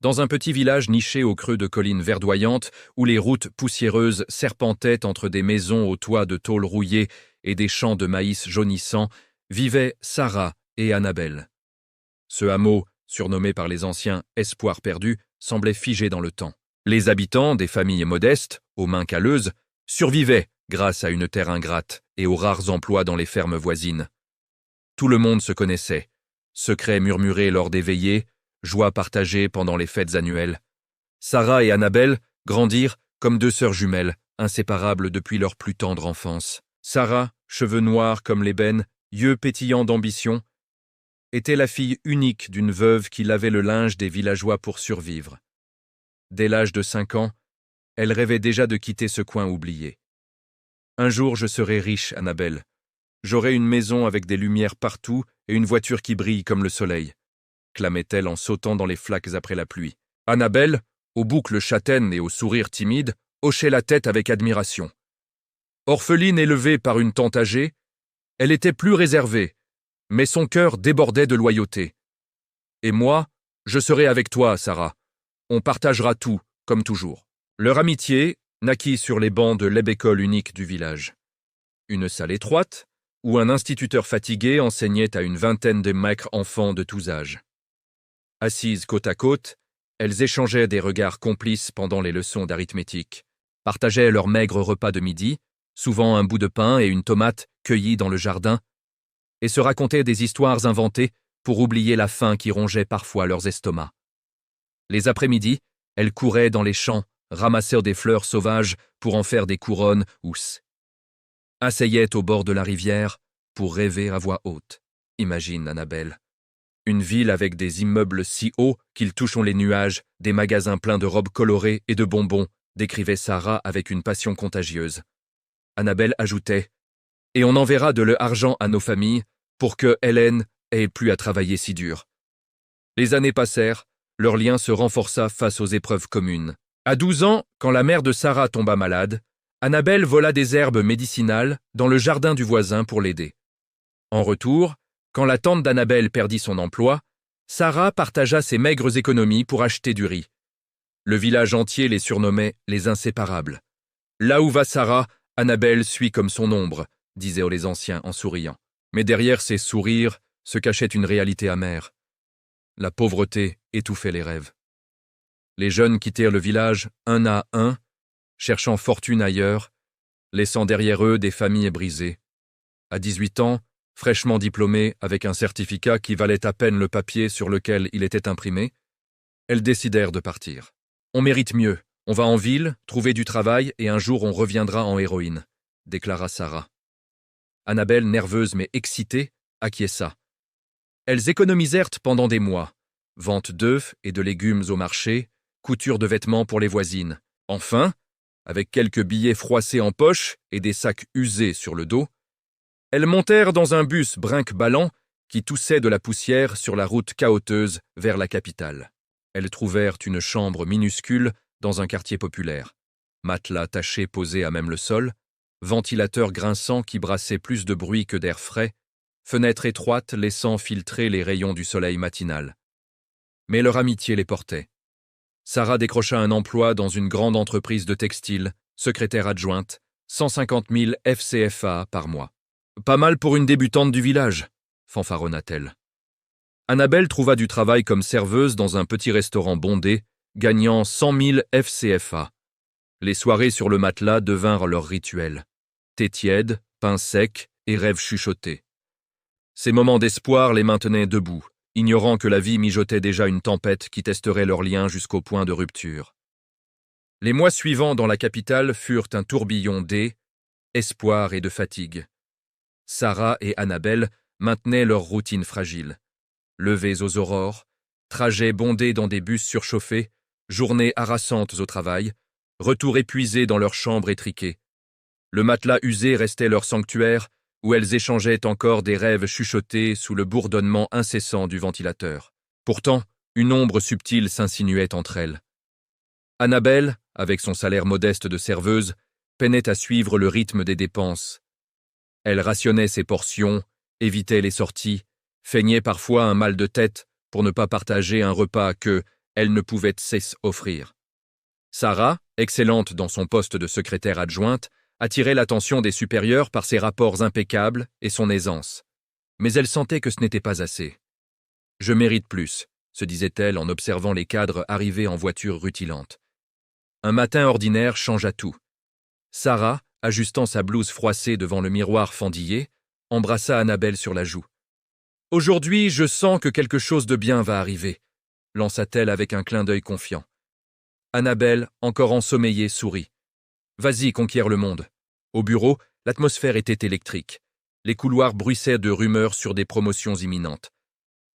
Dans un petit village niché au creux de collines verdoyantes, où les routes poussiéreuses serpentaient entre des maisons aux toits de tôle rouillée et des champs de maïs jaunissants, vivaient Sarah et Annabelle. Ce hameau, surnommé par les anciens Espoir perdu, semblait figé dans le temps. Les habitants, des familles modestes, aux mains calleuses, survivaient grâce à une terre ingrate et aux rares emplois dans les fermes voisines. Tout le monde se connaissait, secrets murmurés lors des veillées, joie partagée pendant les fêtes annuelles. Sarah et Annabelle grandirent comme deux sœurs jumelles, inséparables depuis leur plus tendre enfance. Sarah, cheveux noirs comme l'ébène, yeux pétillants d'ambition, était la fille unique d'une veuve qui lavait le linge des villageois pour survivre. Dès l'âge de 5 ans, elle rêvait déjà de quitter ce coin oublié. Un jour, je serai riche, Annabelle. J'aurai une maison avec des lumières partout et une voiture qui brille comme le soleil, clamait-elle en sautant dans les flaques après la pluie. Annabelle, aux boucles châtaines et au sourire timide, hochait la tête avec admiration. Orpheline élevée par une tante âgée, elle était plus réservée, mais son cœur débordait de loyauté. Et moi, je serai avec toi, Sarah. On partagera tout, comme toujours. Leur amitié naquit sur les bancs de l'ébécole unique du village. Une salle étroite, où un instituteur fatigué enseignait à une vingtaine de maigres enfants de tous âges. Assises côte à côte, elles échangeaient des regards complices pendant les leçons d'arithmétique, partageaient leur maigre repas de midi, souvent un bout de pain et une tomate cueillis dans le jardin, et se racontaient des histoires inventées pour oublier la faim qui rongeait parfois leurs estomacs. Les après-midi, elles couraient dans les champs, ramassaient des fleurs sauvages pour en faire des couronnes ou s'asseyaient au bord de la rivière pour rêver à voix haute. Imagine, Annabelle. Une ville avec des immeubles si hauts qu'ils touchent les nuages, des magasins pleins de robes colorées et de bonbons, décrivait Sarah avec une passion contagieuse. Annabelle ajoutait « Et on enverra de l'argent à nos familles pour que Hélène ait plus à travailler si dur. » Les années passèrent, leur lien se renforça face aux épreuves communes. À 12 ans, quand la mère de Sarah tomba malade, Annabelle vola des herbes médicinales dans le jardin du voisin pour l'aider. En retour, quand la tante d'Annabelle perdit son emploi, Sarah partagea ses maigres économies pour acheter du riz. Le village entier les surnommait les inséparables. Là où va Sarah, Annabelle suit comme son ombre, disaient les anciens en souriant. Mais derrière ces sourires se cachait une réalité amère. La pauvreté étouffait les rêves. Les jeunes quittèrent le village un à un, cherchant fortune ailleurs, laissant derrière eux des familles brisées. À 18 ans, fraîchement diplômés avec un certificat qui valait à peine le papier sur lequel il était imprimé, elles décidèrent de partir. On mérite mieux, on va en ville, trouver du travail et un jour on reviendra en héroïne, déclara Sarah. Annabelle, nerveuse mais excitée, acquiesça. Elles économisèrent pendant des mois, vente d'œufs et de légumes au marché, couture de vêtements pour les voisines. Enfin, avec quelques billets froissés en poche et des sacs usés sur le dos, elles montèrent dans un bus brinque-ballant qui toussait de la poussière sur la route cahoteuse vers la capitale. Elles trouvèrent une chambre minuscule dans un quartier populaire. Matelas taché posé à même le sol, ventilateur grinçant qui brassait plus de bruit que d'air frais, fenêtre étroite laissant filtrer les rayons du soleil matinal. Mais leur amitié les portait. Sarah décrocha un emploi dans une grande entreprise de textile, secrétaire adjointe, 150 000 FCFA par mois. Pas mal pour une débutante du village, fanfaronna-t-elle. Annabelle trouva du travail comme serveuse dans un petit restaurant bondé, gagnant 100 000 FCFA. Les soirées sur le matelas devinrent leur rituel. Thé tiède, pain sec et rêves chuchotés. Ces moments d'espoir les maintenaient debout, ignorant que la vie mijotait déjà une tempête qui testerait leur lien jusqu'au point de rupture. Les mois suivants dans la capitale furent un tourbillon d'espoir et de fatigue. Sarah et Annabelle maintenaient leur routine fragile. Levées aux aurores, trajets bondés dans des bus surchauffés, journées harassantes au travail, retours épuisés dans leur chambre étriquée. Le matelas usé restait leur sanctuaire, où elles échangeaient encore des rêves chuchotés sous le bourdonnement incessant du ventilateur. Pourtant, une ombre subtile s'insinuait entre elles. Annabelle, avec son salaire modeste de serveuse, peinait à suivre le rythme des dépenses. Elle rationnait ses portions, évitait les sorties, feignait parfois un mal de tête pour ne pas partager un repas que elle ne pouvait cesse offrir. Sarah, excellente dans son poste de secrétaire adjointe, attirait l'attention des supérieurs par ses rapports impeccables et son aisance. Mais elle sentait que ce n'était pas assez. « Je mérite plus », se disait-elle en observant les cadres arriver en voiture rutilante. Un matin ordinaire changea tout. Sarah, ajustant sa blouse froissée devant le miroir fendillé, embrassa Annabelle sur la joue. « Aujourd'hui, je sens que quelque chose de bien va arriver », lança-t-elle avec un clin d'œil confiant. Annabelle, encore ensommeillée, sourit. « Vas-y, conquiert le monde. » Au bureau, l'atmosphère était électrique. Les couloirs bruissaient de rumeurs sur des promotions imminentes.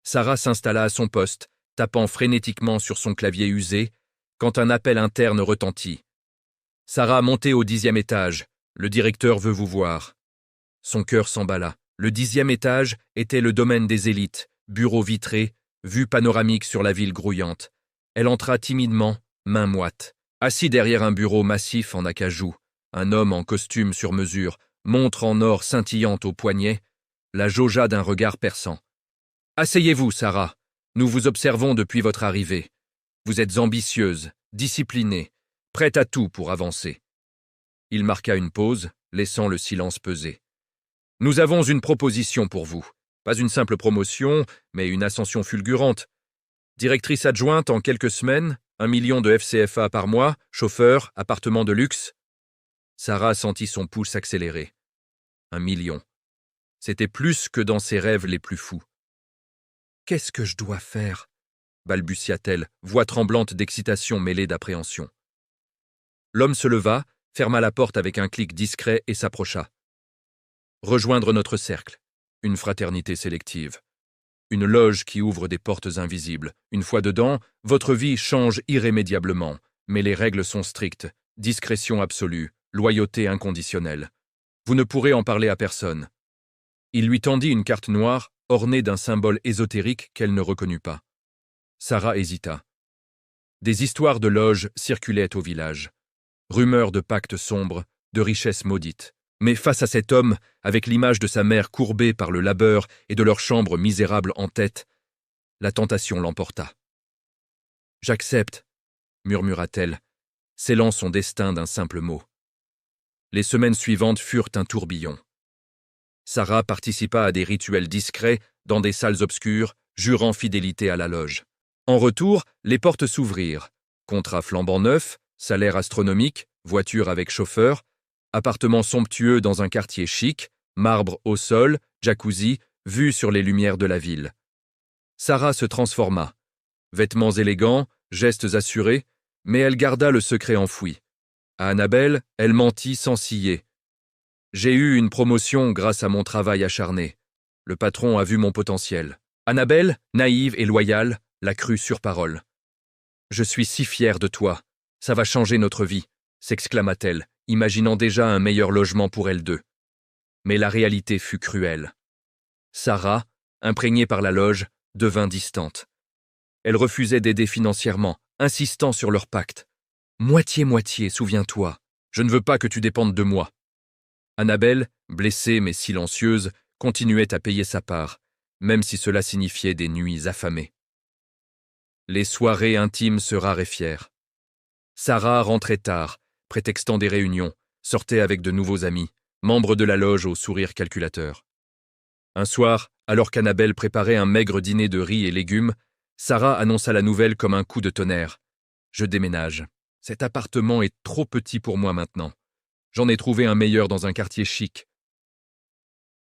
Sarah s'installa à son poste, tapant frénétiquement sur son clavier usé, quand un appel interne retentit. « Sarah, montez au 10e étage. Le directeur veut vous voir. » Son cœur s'emballa. Le 10e étage était le domaine des élites, bureau vitré, vue panoramique sur la ville grouillante. Elle entra timidement, main moite. Assis derrière un bureau massif en acajou, un homme en costume sur mesure, montre en or scintillante au poignet, la jaugea d'un regard perçant. « Asseyez-vous, Sarah. Nous vous observons depuis votre arrivée. Vous êtes ambitieuse, disciplinée, prête à tout pour avancer. » Il marqua une pause, laissant le silence peser. « Nous avons une proposition pour vous. Pas une simple promotion, mais une ascension fulgurante. Directrice adjointe en quelques semaines, 1 million de FCFA par mois, chauffeur, appartement de luxe. » Sarah sentit son pouls s'accélérer. 1 million. C'était plus que dans ses rêves les plus fous. « Qu'est-ce que je dois faire ?» balbutia-t-elle, voix tremblante d'excitation mêlée d'appréhension. L'homme se leva, ferma la porte avec un clic discret et s'approcha. « Rejoindre notre cercle. Une fraternité sélective. Une loge qui ouvre des portes invisibles. Une fois dedans, votre vie change irrémédiablement, mais les règles sont strictes. Discrétion absolue, loyauté inconditionnelle. Vous ne pourrez en parler à personne. » Il lui tendit une carte noire ornée d'un symbole ésotérique qu'elle ne reconnut pas. Sarah hésita. Des histoires de loges circulaient au village. Rumeurs de pactes sombres, de richesses maudites. Mais face à cet homme, avec l'image de sa mère courbée par le labeur et de leur chambre misérable en tête, la tentation l'emporta. « J'accepte, » murmura-t-elle, scellant son destin d'un simple mot. Les semaines suivantes furent un tourbillon. Sarah participa à des rituels discrets dans des salles obscures, jurant fidélité à la loge. En retour, les portes s'ouvrirent. Contrat flambant neuf, salaire astronomique, voiture avec chauffeur, appartement somptueux dans un quartier chic, marbre au sol, jacuzzi, vue sur les lumières de la ville. Sarah se transforma. Vêtements élégants, gestes assurés, mais elle garda le secret enfoui. À Annabelle, elle mentit sans ciller. « J'ai eu une promotion grâce à mon travail acharné. Le patron a vu mon potentiel. » Annabelle, naïve et loyale, la crut sur parole. « Je suis si fière de toi. Ça va changer notre vie, » s'exclama-t-elle, imaginant déjà un meilleur logement pour elles deux. Mais la réalité fut cruelle. Sarah, imprégnée par la loge, devint distante. Elle refusait d'aider financièrement, insistant sur leur pacte. « Moitié-moitié, souviens-toi. Je ne veux pas que tu dépendes de moi. » Annabelle, blessée mais silencieuse, continuait à payer sa part, même si cela signifiait des nuits affamées. Les soirées intimes se raréfièrent. Sarah rentrait tard, prétextant des réunions, sortait avec de nouveaux amis, membres de la loge au sourire calculateur. Un soir, alors qu'Annabelle préparait un maigre dîner de riz et légumes, Sarah annonça la nouvelle comme un coup de tonnerre. « Je déménage. Cet appartement est trop petit pour moi maintenant. J'en ai trouvé un meilleur dans un quartier chic. »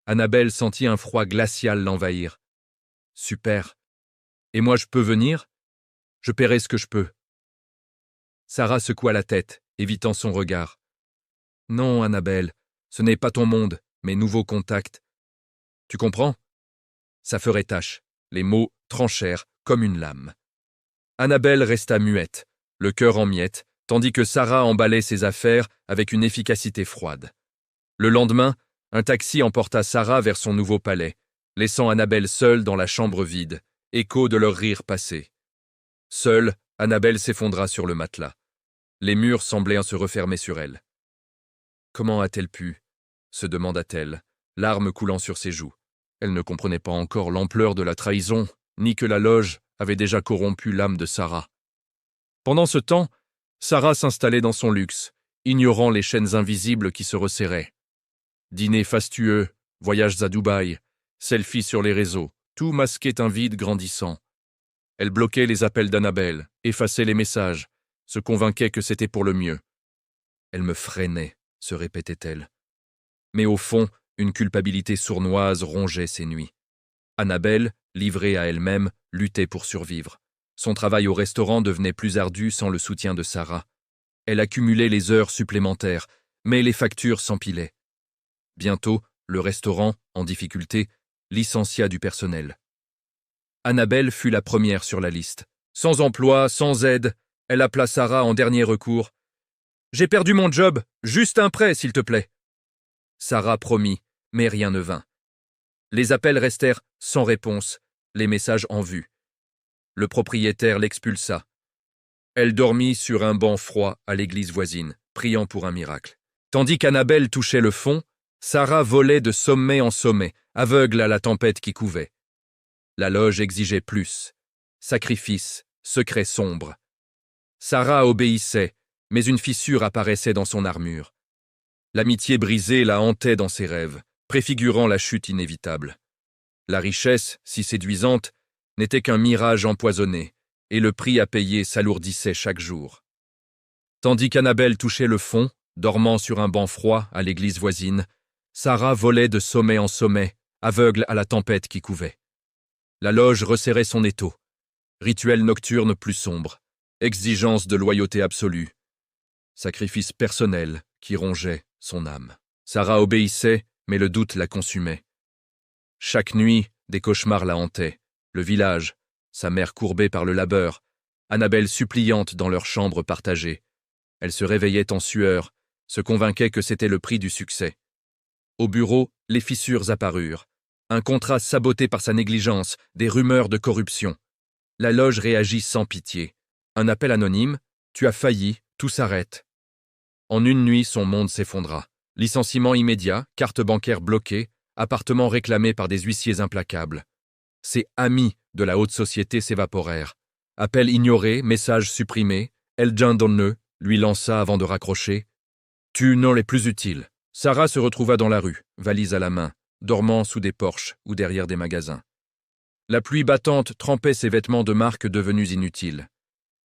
Annabelle sentit un froid glacial l'envahir. « Super. Et moi je peux venir ? Je paierai ce que je peux. » Sarah secoua la tête, évitant son regard. « Non, Annabelle, ce n'est pas ton monde, mes nouveaux contacts. Tu comprends ? » Ça ferait tâche. Les mots tranchèrent comme une lame. Annabelle resta muette, le cœur en miettes, tandis que Sarah emballait ses affaires avec une efficacité froide. Le lendemain, un taxi emporta Sarah vers son nouveau palais, laissant Annabelle seule dans la chambre vide, écho de leur rire passé. Seule, Annabelle s'effondra sur le matelas. Les murs semblaient se refermer sur elle. « Comment a-t-elle pu ?» se demanda-t-elle, larmes coulant sur ses joues. Elle ne comprenait pas encore l'ampleur de la trahison, ni que la loge avait déjà corrompu l'âme de Sarah. Pendant ce temps, Sarah s'installait dans son luxe, ignorant les chaînes invisibles qui se resserraient. Dîners fastueux, voyages à Dubaï, selfies sur les réseaux, tout masquait un vide grandissant. Elle bloquait les appels d'Annabelle, effaçait les messages, se convainquait que c'était pour le mieux. Elle me freinait, se répétait-elle. Mais au fond, une culpabilité sournoise rongeait ses nuits. Annabelle, livrée à elle-même, luttait pour survivre. Son travail au restaurant devenait plus ardu sans le soutien de Sarah. Elle accumulait les heures supplémentaires, mais les factures s'empilaient. Bientôt, le restaurant, en difficulté, licencia du personnel. Annabelle fut la première sur la liste. Sans emploi, sans aide, elle appela Sarah en dernier recours. « J'ai perdu mon job, juste un prêt, s'il te plaît. » Sarah promit, mais rien ne vint. Les appels restèrent sans réponse, les messages en vue. Le propriétaire l'expulsa. Elle dormit sur un banc froid à l'église voisine, priant pour un miracle. Tandis qu'Annabelle touchait le fond, Sarah volait de sommet en sommet, aveugle à la tempête qui couvait. La loge exigeait plus. Sacrifice, secret sombre. Sarah obéissait, mais une fissure apparaissait dans son armure. L'amitié brisée la hantait dans ses rêves, préfigurant la chute inévitable. La richesse, si séduisante, n'était qu'un mirage empoisonné, et le prix à payer s'alourdissait chaque jour. Tandis qu'Annabelle touchait le fond, dormant sur un banc froid à l'église voisine, Sarah volait de sommet en sommet, aveugle à la tempête qui couvait. La loge resserrait son étau. Rituel nocturne plus sombre, exigence de loyauté absolue, sacrifice personnel qui rongeait son âme. Sarah obéissait, mais le doute la consumait. Chaque nuit, des cauchemars la hantaient. Le village, sa mère courbée par le labeur, Annabelle suppliante dans leur chambre partagée. Elle se réveillait en sueur, se convainquait que c'était le prix du succès. Au bureau, les fissures apparurent. Un contrat saboté par sa négligence, des rumeurs de corruption. La loge réagit sans pitié. Un appel anonyme, « Tu as failli, tout s'arrête ». En une nuit, son monde s'effondra. Licenciement immédiat, carte bancaire bloquée, appartement réclamé par des huissiers implacables. Ses amis de la haute société s'évaporèrent. Appel ignoré, message supprimé, Elgin Donneux lui lança avant de raccrocher. « Tu n'en es plus utile ». Sarah se retrouva dans la rue, valise à la main, dormant sous des porches ou derrière des magasins. La pluie battante trempait ses vêtements de marque devenus inutiles.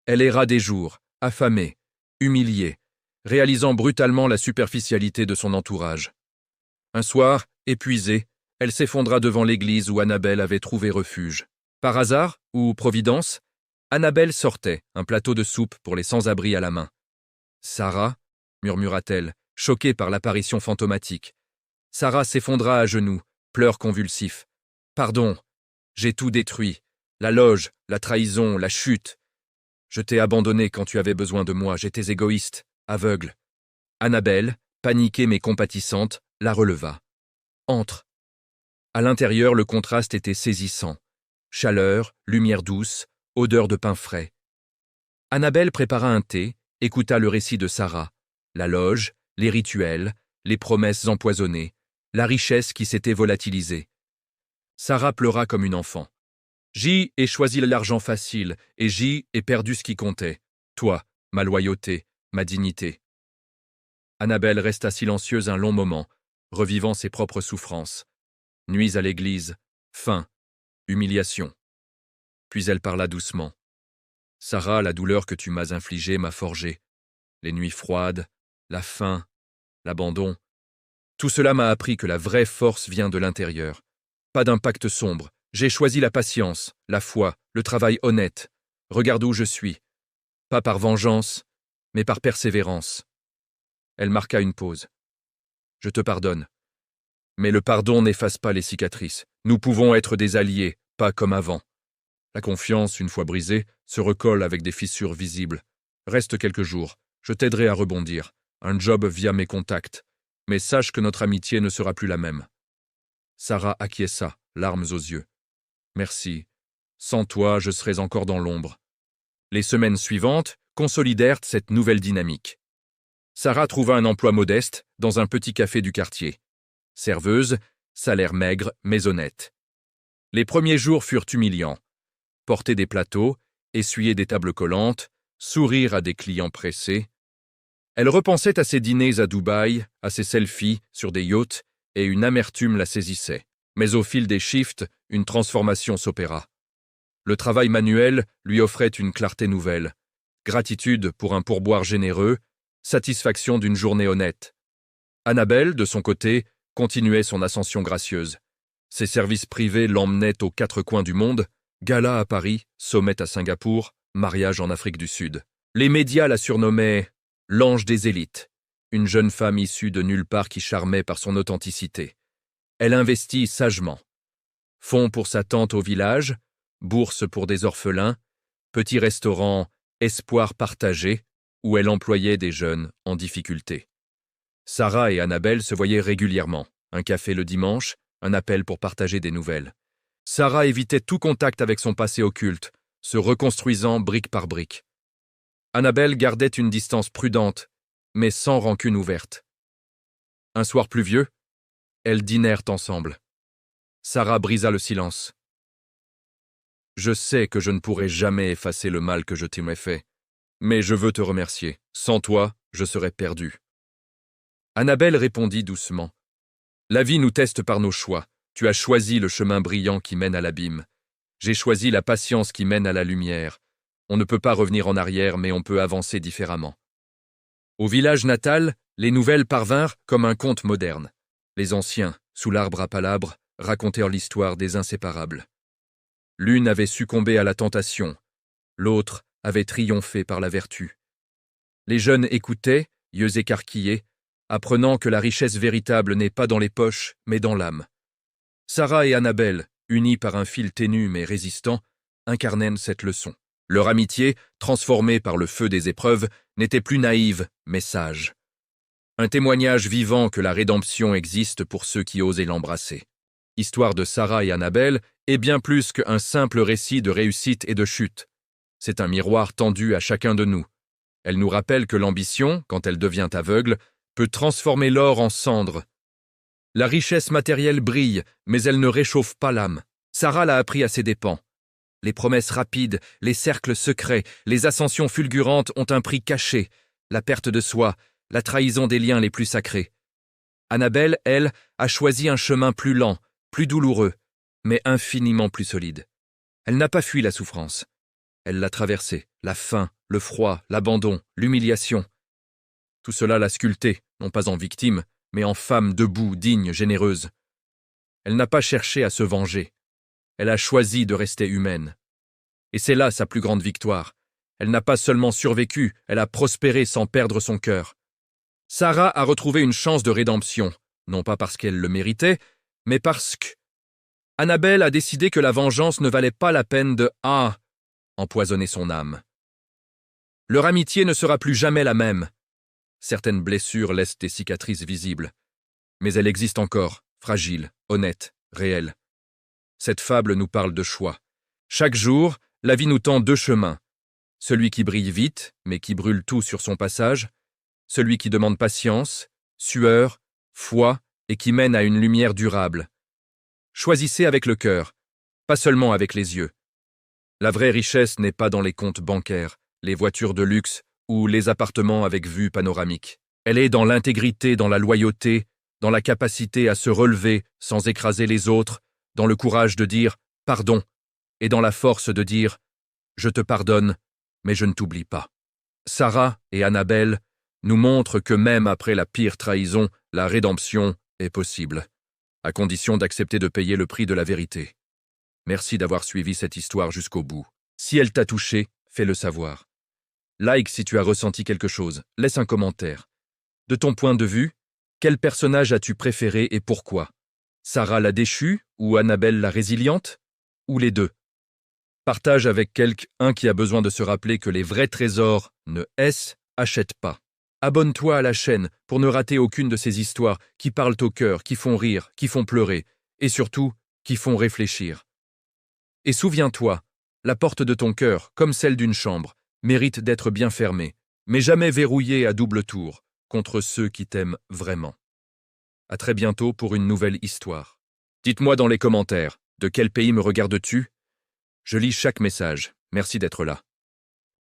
Elle erra des jours, affamée, humiliée, réalisant brutalement la superficialité de son entourage. Un soir, épuisée, elle s'effondra devant l'église où Annabelle avait trouvé refuge. Par hasard, ou providence, Annabelle sortait, un plateau de soupe pour les sans-abri à la main. « Sarah » murmura-t-elle, choquée par l'apparition fantomatique. Sarah s'effondra à genoux, pleurs convulsifs. « Pardon, j'ai tout détruit. La loge, la trahison, la chute. Je t'ai abandonné quand tu avais besoin de moi, j'étais égoïste, aveugle. » Annabelle, paniquée mais compatissante, la releva. « Entre. » À l'intérieur, le contraste était saisissant. Chaleur, lumière douce, odeur de pain frais. Annabelle prépara un thé, écouta le récit de Sarah, la loge, les rituels, les promesses empoisonnées, la richesse qui s'était volatilisée. Sarah pleura comme une enfant. « J'y ai choisi l'argent facile, et j'y ai perdu ce qui comptait. Toi, ma loyauté, ma dignité. » Annabelle resta silencieuse un long moment, revivant ses propres souffrances. Nuits à l'église, faim, humiliation. Puis elle parla doucement. « Sarah, la douleur que tu m'as infligée m'a forgée. Les nuits froides, la faim, l'abandon. Tout cela m'a appris que la vraie force vient de l'intérieur. Pas d'impact sombre. J'ai choisi la patience, la foi, le travail honnête. Regarde où je suis. Pas par vengeance, mais par persévérance. » Elle marqua une pause. « Je te pardonne. Mais le pardon n'efface pas les cicatrices. Nous pouvons être des alliés, pas comme avant. La confiance, une fois brisée, se recolle avec des fissures visibles. Reste quelques jours, je t'aiderai à rebondir. Un job via mes contacts. Mais sache que notre amitié ne sera plus la même. » Sarah acquiesça, larmes aux yeux. « Merci. Sans toi, je serais encore dans l'ombre. » Les semaines suivantes consolidèrent cette nouvelle dynamique. Sarah trouva un emploi modeste dans un petit café du quartier. Serveuse, salaire maigre mais honnête. Les premiers jours furent humiliants. Porter des plateaux, essuyer des tables collantes, sourire à des clients pressés. Elle repensait à ses dîners à Dubaï, à ses selfies sur des yachts, et une amertume la saisissait. Mais au fil des shifts, une transformation s'opéra. Le travail manuel lui offrait une clarté nouvelle. Gratitude pour un pourboire généreux, satisfaction d'une journée honnête. Annabelle, de son côté, continuait son ascension gracieuse. Ses services privés l'emmenaient aux quatre coins du monde, gala à Paris, sommet à Singapour, mariage en Afrique du Sud. Les médias la surnommaient « l'ange des élites », une jeune femme issue de nulle part qui charmait par son authenticité. Elle investit sagement. Fonds pour sa tante au village, bourse pour des orphelins, petit restaurant « Espoir partagé » où elle employait des jeunes en difficulté. Sarah et Annabelle se voyaient régulièrement, un café le dimanche, un appel pour partager des nouvelles. Sarah évitait tout contact avec son passé occulte, se reconstruisant brique par brique. Annabelle gardait une distance prudente, mais sans rancune ouverte. Un soir pluvieux, elles dînèrent ensemble. Sarah brisa le silence. « Je sais que je ne pourrai jamais effacer le mal que je t'ai fait, mais je veux te remercier. Sans toi, je serais perdue. » Annabelle répondit doucement. « La vie nous teste par nos choix. Tu as choisi le chemin brillant qui mène à l'abîme. J'ai choisi la patience qui mène à la lumière. On ne peut pas revenir en arrière, mais on peut avancer différemment. » Au village natal, les nouvelles parvinrent comme un conte moderne. Les anciens, sous l'arbre à palabres, racontèrent l'histoire des inséparables. L'une avait succombé à la tentation, l'autre avait triomphé par la vertu. Les jeunes écoutaient, yeux écarquillés, apprenant que la richesse véritable n'est pas dans les poches, mais dans l'âme. Sarah et Annabelle, unies par un fil ténu mais résistant, incarnèrent cette leçon. Leur amitié, transformée par le feu des épreuves, n'était plus naïve, mais sage. Un témoignage vivant que la rédemption existe pour ceux qui osent l'embrasser. L'histoire de Sarah et Annabelle est bien plus qu'un simple récit de réussite et de chute. C'est un miroir tendu à chacun de nous. Elle nous rappelle que l'ambition, quand elle devient aveugle, peut transformer l'or en cendre. La richesse matérielle brille, mais elle ne réchauffe pas l'âme. Sarah l'a appris à ses dépens. Les promesses rapides, les cercles secrets, les ascensions fulgurantes ont un prix caché, la perte de soi, la trahison des liens les plus sacrés. Annabelle, elle, a choisi un chemin plus lent, plus douloureux, mais infiniment plus solide. Elle n'a pas fui la souffrance. Elle l'a traversée, la faim, le froid, l'abandon, l'humiliation. Tout cela l'a sculptée, non pas en victime, mais en femme debout, digne, généreuse. Elle n'a pas cherché à se venger. Elle a choisi de rester humaine. Et c'est là sa plus grande victoire. Elle n'a pas seulement survécu, elle a prospéré sans perdre son cœur. Sarah a retrouvé une chance de rédemption, non pas parce qu'elle le méritait, mais parce que Annabelle a décidé que la vengeance ne valait pas la peine de empoisonner son âme. Leur amitié ne sera plus jamais la même. Certaines blessures laissent des cicatrices visibles, mais elle existe encore, fragile, honnête, réelle. Cette fable nous parle de choix. Chaque jour, la vie nous tend deux chemins. Celui qui brille vite, mais qui brûle tout sur son passage. Celui qui demande patience, sueur, foi et qui mène à une lumière durable. Choisissez avec le cœur, pas seulement avec les yeux. La vraie richesse n'est pas dans les comptes bancaires, les voitures de luxe ou les appartements avec vue panoramique. Elle est dans l'intégrité, dans la loyauté, dans la capacité à se relever sans écraser les autres, dans le courage de dire « pardon » et dans la force de dire « je te pardonne, mais je ne t'oublie pas ». Sarah et Annabelle nous montrent que même après la pire trahison, la rédemption est possible, à condition d'accepter de payer le prix de la vérité. Merci d'avoir suivi cette histoire jusqu'au bout. Si elle t'a touché, fais-le savoir. Like si tu as ressenti quelque chose, laisse un commentaire. De ton point de vue, quel personnage as-tu préféré et pourquoi? Sarah la déchue ou Annabelle la résiliente? Ou les deux? Partage avec quelqu'un qui a besoin de se rappeler que les vrais trésors ne achètent pas. Abonne-toi à la chaîne pour ne rater aucune de ces histoires qui parlent au cœur, qui font rire, qui font pleurer et surtout qui font réfléchir. Et souviens-toi, la porte de ton cœur, comme celle d'une chambre, mérite d'être bien fermée, mais jamais verrouillée à double tour contre ceux qui t'aiment vraiment. À très bientôt pour une nouvelle histoire. Dites-moi dans les commentaires, de quel pays me regardes-tu? Je lis chaque message. Merci d'être là.